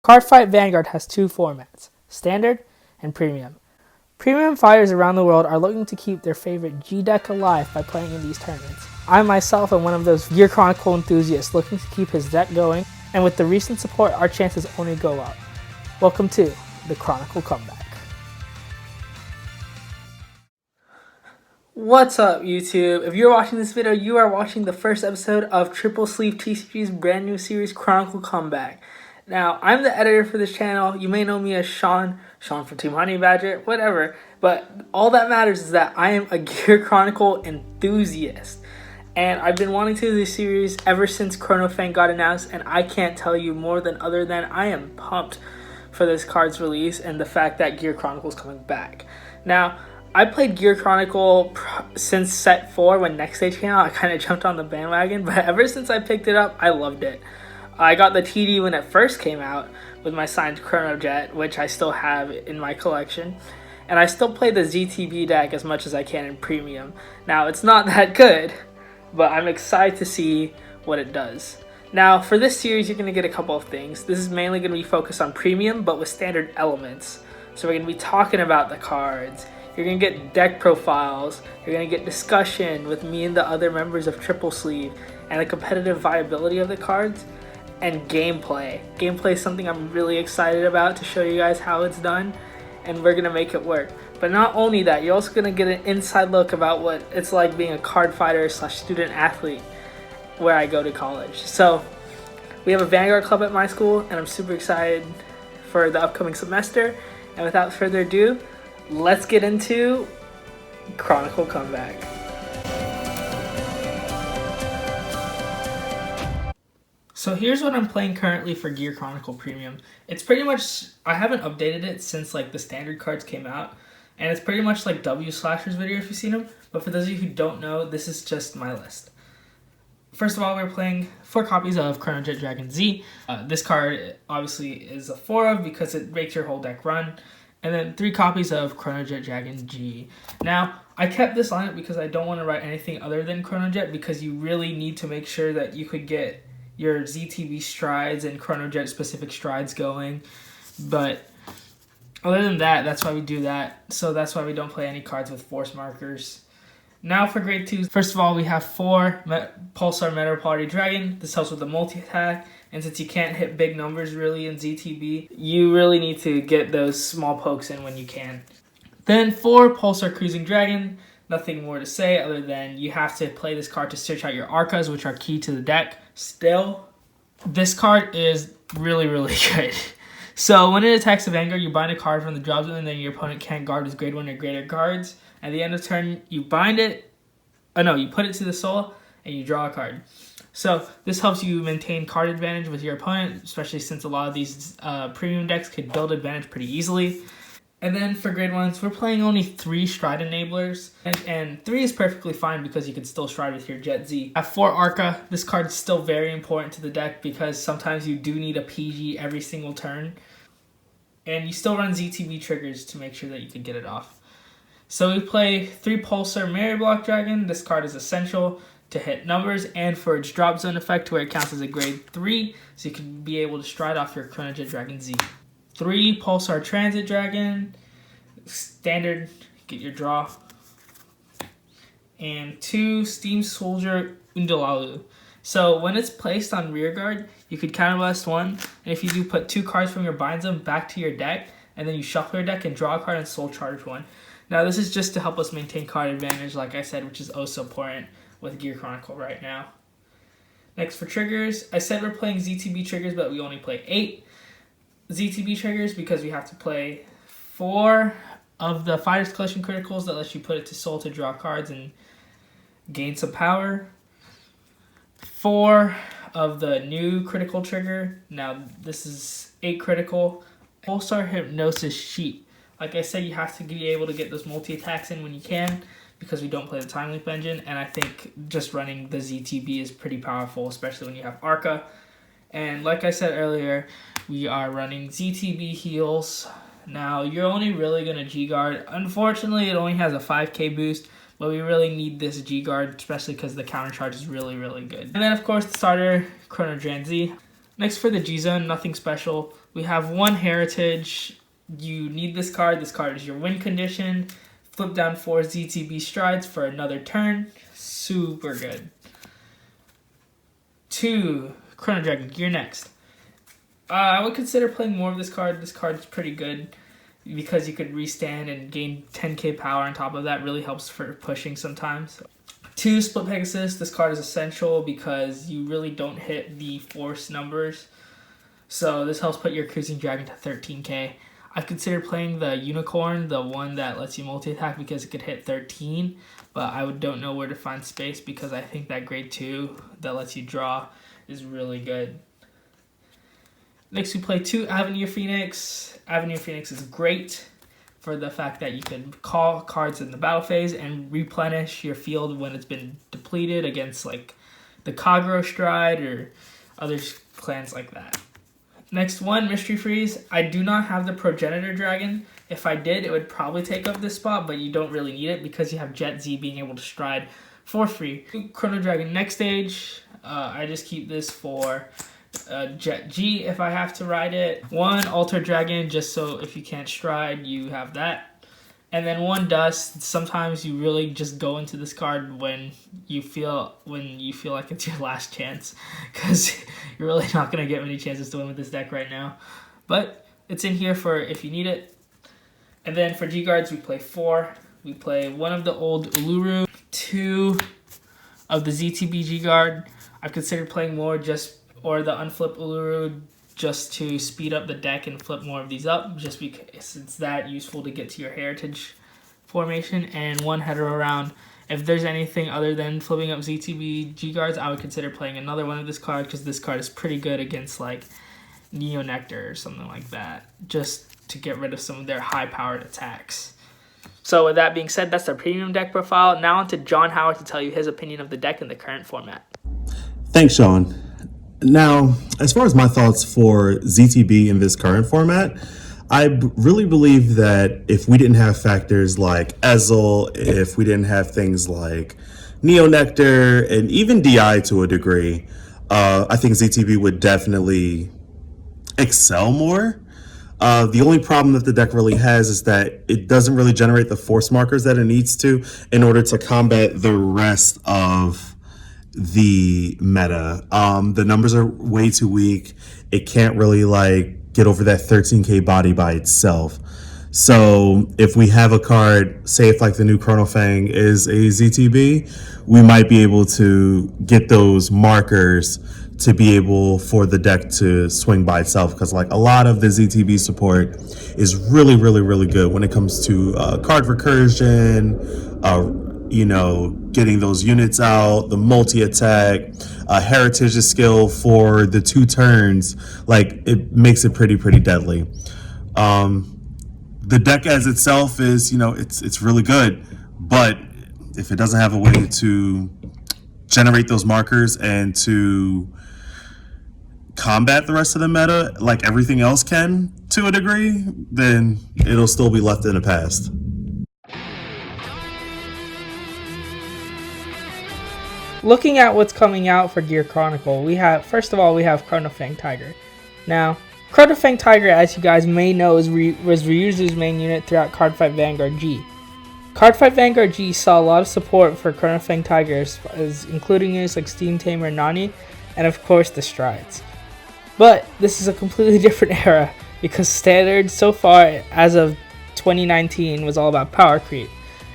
Cardfight Vanguard has two formats, Standard and Premium. Premium fighters around the world are looking to keep their favorite G deck alive by playing in these tournaments. I myself am one of those Gear Chronicle enthusiasts looking to keep his deck going, and with the recent support, our chances only go up. Welcome to the Chronicle Comeback. What's up, YouTube? If you're watching this video, you are watching the first episode of TripleSleeveTCG's brand new series, Chronicle Comeback. Now, I'm the editor for this channel. You may know me as Sean from Team Honey Badger, whatever. But all that matters is that I am a Gear Chronicle enthusiast. And I've been wanting to do this series ever since Chrono Fang got announced, and I can't tell you more than other than I am pumped for this card's release and the fact that Gear Chronicle is coming back. Now, I played Gear Chronicle since set 4 when Next Stage came out. I kind of jumped on the bandwagon, but ever since I picked it up, I loved it. I got the TD when it first came out with my signed Chrono Jet, which I still have in my collection. And I still play the ZTB deck as much as I can in Premium. Now, it's not that good, but I'm excited to see what it does. Now, for this series, you're going to get a couple of things. This is mainly going to be focused on Premium, but with standard elements. So we're going to be talking about the cards. You're going to get deck profiles. You're going to get discussion with me and the other members of Triple Sleeve, and the competitive viability of the cards. And gameplay. Gameplay is something I'm really excited about to show you guys how it's done, and we're gonna make it work. But not only that, you're also gonna get an inside look about what it's like being a card fighter / student athlete where I go to college. So we have a Vanguard club at my school, and I'm super excited for the upcoming semester. And without further ado, let's get into Chronicle Comeback. So here's what I'm playing currently for Gear Chronicle Premium. It's pretty much, I haven't updated it since like the standard cards came out, and it's pretty much like W Slasher's video if you've seen him, but for those of you who don't know, this is just my list. First of all, we're playing 4 copies of Chrono Jet Dragon Z. This card obviously is a 4 of because it makes your whole deck run, and then 3 copies of Chrono Jet Dragon G. Now, I kept this lineup because I don't want to write anything other than Chrono Jet, because you really need to make sure that you could get your ZTB strides and Chrono Jet specific strides going. But other than that, that's why we do that. So that's why we don't play any cards with force markers. Now for grade 2, first of all, we have 4 Pulsar Metropolitan Dragon. This helps with the multi-attack. And since you can't hit big numbers really in ZTB, you really need to get those small pokes in when you can. Then 4 Pulsar Cruising Dragon. Nothing more to say other than you have to play this card to search out your Arcas, which are key to the deck. Still, this card is really, really good. So when it attacks the Vanguard, you bind a card from the drop zone, and then your opponent can't guard with grade 1 or greater cards. At the end of turn, you bind it. You put it to the soul, and you draw a card. So this helps you maintain card advantage with your opponent, especially since a lot of these premium decks could build advantage pretty easily. And then for grade 1s, we're playing only 3 stride enablers. And 3 is perfectly fine because you can still stride with your Jet Z. At 4 Arca, this card is still very important to the deck because sometimes you do need a PG every single turn. And you still run ZTB triggers to make sure that you can get it off. So we play 3 Pulsar Mary Block Dragon. This card is essential to hit numbers and for its drop zone effect where it counts as a grade 3. So you can be able to stride off your Chrono Jet Dragon Z. 3 Pulsar Transit Dragon, standard, get your draw. And 2 Steam Soldier Undulalu. So when it's placed on rearguard, you could counterblast 1, and if you do, put 2 cards from your bind zone back to your deck, and then you shuffle your deck and draw a card and soul charge 1. Now this is just to help us maintain card advantage, like I said, which is oh so important with Gear Chronicle right now. Next for triggers, I said we're playing ZTB triggers, but we only play 8 ZTB triggers because we have to play 4 of the Fighters Collection criticals that lets you put it to soul to draw cards and gain some power. 4 of the new critical trigger. Now this is 8 critical. Pulsar Hypnosis Sheep. Like I said, you have to be able to get those multi-attacks in when you can because we don't play the Time Leap engine, and I think just running the ZTB is pretty powerful, especially when you have Arca. And like I said earlier, we are running ZTB heals. Now, you're only really going to G-Guard. Unfortunately, it only has a 5k boost, but we really need this G-Guard, especially because the counter charge is really, really good. And then, of course, the starter, Chrono Jet Z. Next for the G-Zone, nothing special. We have 1 heritage. You need this card. This card is your win condition. Flip down 4 ZTB strides for another turn. Super good. 2 Chrono Dragon. You're next. I would consider playing more of this card. This card is pretty good because you could restand and gain 10k power on top of that. Really helps for pushing sometimes. 2 Split Pegasus. This card is essential because you really don't hit the force numbers. So this helps put your Cruising Dragon to 13k. I've considered playing the Unicorn, the one that lets you multi-attack because it could hit 13, but I don't know where to find space because I think that grade 2 that lets you draw is really good. Next we play 2 Avenue Phoenix. Avenue Phoenix is great for the fact that you can call cards in the battle phase and replenish your field when it's been depleted against like the Kagero Stride or other clans like that. Next one, Mystery Freeze. I do not have the Progenitor Dragon. If I did, it would probably take up this spot, but you don't really need it because you have Jet Z being able to stride for free. Chrono Dragon next stage. I just keep this for Jet G if I have to ride it. 1 Alter Dragon, just so if you can't stride, you have that. And then 1 Dust. Sometimes you really just go into this card when you feel like it's your last chance, because you're really not going to get many chances to win with this deck right now. But it's in here for if you need it. And then for G Guards, we play 4. We play 1 of the old Uluru, 2 of the ZTB G Guard. I've considered playing more or the Unflip Uluru just to speed up the deck and flip more of these up, just because it's that useful to get to your heritage formation. And 1 Hetero Round. If there's anything other than flipping up ZTB G Guards, I would consider playing another one of this card, because this card is pretty good against like Neo Nectar or something like that, just to get rid of some of their high-powered attacks. So with that being said, that's the premium deck profile. Now on to John Howard to tell you his opinion of the deck in the current format. Thanks, Sean. Now, as far as my thoughts for ZTB in this current format, I really believe that if we didn't have factors like Ezel, if we didn't have things like Neo Nectar, and even DI to a degree, I think ZTB would definitely excel more. The only problem that the deck really has is that it doesn't really generate the force markers that it needs to in order to combat the rest of the meta. The numbers are way too weak. It can't really like get over that 13k body by itself. So if we have a card, say if like the new Chrono Fang is a ZTB, we might be able to get those markers to be able for the deck to swing by itself, because like a lot of the ZTB support is really good when it comes to card recursion, getting those units out, the multi-attack, heritage skill for the 2 turns. Like, it makes it pretty deadly. The deck as itself is, it's really good, but if it doesn't have a way to generate those markers and to combat the rest of the meta like everything else can to a degree, then it'll still be left in the past. Looking at what's coming out for Gear Chronicle, first of all we have Chrono Fang Tiger. Now, Chrono Fang Tiger, as you guys may know, was Ryuzu's main unit throughout Cardfight Vanguard G. Cardfight Vanguard G saw a lot of support for Chrono Fang Tiger, including units like Steam Tamer, Nani, and of course the Strides. But this is a completely different era, because Standard so far as of 2019 was all about power creep.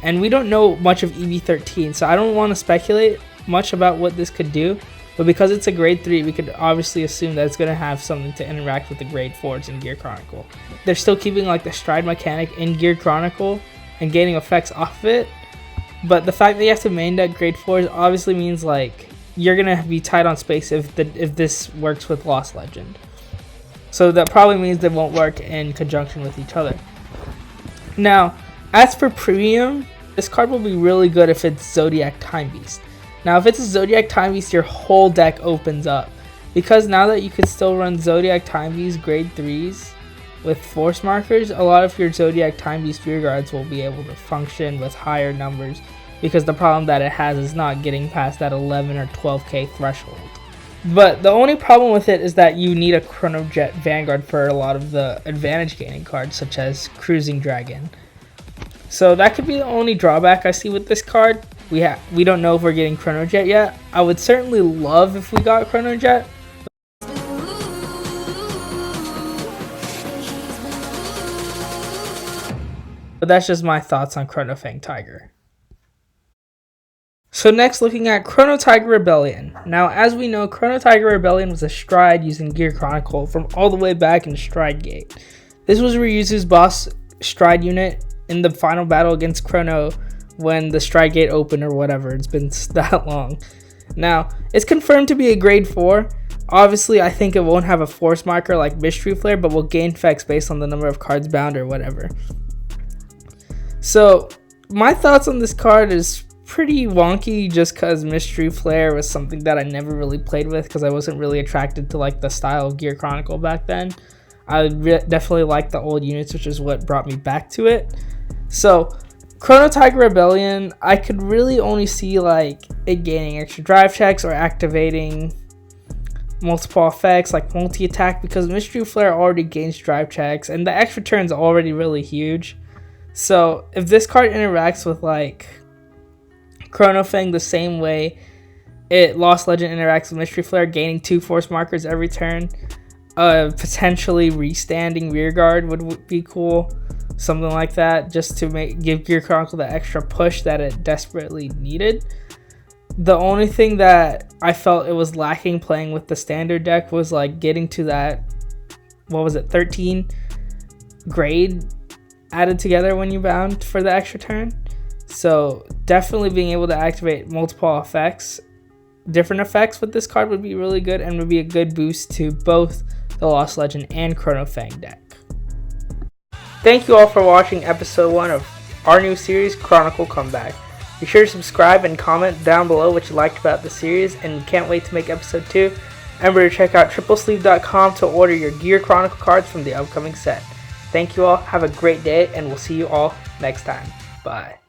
And we don't know much of EV13, so I don't want to speculate much about what this could do, but because it's a grade 3, we could obviously assume that it's going to have something to interact with the grade 4s in Gear Chronicle. They're still keeping like the stride mechanic in Gear Chronicle and gaining effects off of it, but the fact that you have to main deck grade 4s obviously means like you're going to be tight on space if this works with Lost Legend. So that probably means they won't work in conjunction with each other. Now, as for premium, this card will be really good if it's Zodiac Time Beast. Now, if it's a Zodiac Time Beast, your whole deck opens up, because now that you can still run Zodiac Time Beast grade 3s with force markers, a lot of your Zodiac Time Beast rear guards will be able to function with higher numbers, because the problem that it has is not getting past that 11 or 12k threshold. But the only problem with it is that you need a Chrono Jet Vanguard for a lot of the advantage gaining cards, such as Cruising Dragon. So that could be the only drawback I see with this card. We don't know if we're getting Chrono Jet yet. I would certainly love if we got Chrono Jet. But that's just my thoughts on Chrono Fang Tiger. So next, looking at Chrono Tiger Rebellion. Now, as we know, Chrono Tiger Rebellion was a stride using Gear Chronicle from all the way back in Stride Gate. This was Ryuzu's boss stride unit in the final battle against Chrono when the Stride Gate opened or whatever. It's been that long. Now, it's confirmed to be a grade 4. Obviously, I think it won't have a force marker like Mystery Flare, but will gain effects based on the number of cards bound or whatever. So, my thoughts on this card is pretty wonky just because Mystery Flare was something that I never really played with because I wasn't really attracted to like the style of Gear Chronicle back then. I definitely liked the old units, which is what brought me back to it. So Chrono Tiger Rebellion, I could really only see like it gaining extra drive checks or activating multiple effects like multi-attack, because Mystery Flare already gains drive checks and the extra turn's already really huge. So if this card interacts with like Chrono Fang the same way Lost Legend interacts with Mystery Flare, gaining 2 force markers every turn, potentially restanding Rearguard would be cool. Something like that, just to give Gear Chronicle the extra push that it desperately needed. The only thing that I felt it was lacking playing with the standard deck was like getting to that, 13 grade added together when you bound for the extra turn. So definitely being able to activate multiple effects, different effects with this card would be really good and would be a good boost to both the Lost Legend and Chrono Fang deck. Thank you all for watching episode 1 of our new series, Chronicle Comeback. Be sure to subscribe and comment down below what you liked about the series, and can't wait to make episode 2. Remember to check out TripleSleeve.com to order your Gear Chronicle cards from the upcoming set. Thank you all, have a great day, and we'll see you all next time. Bye.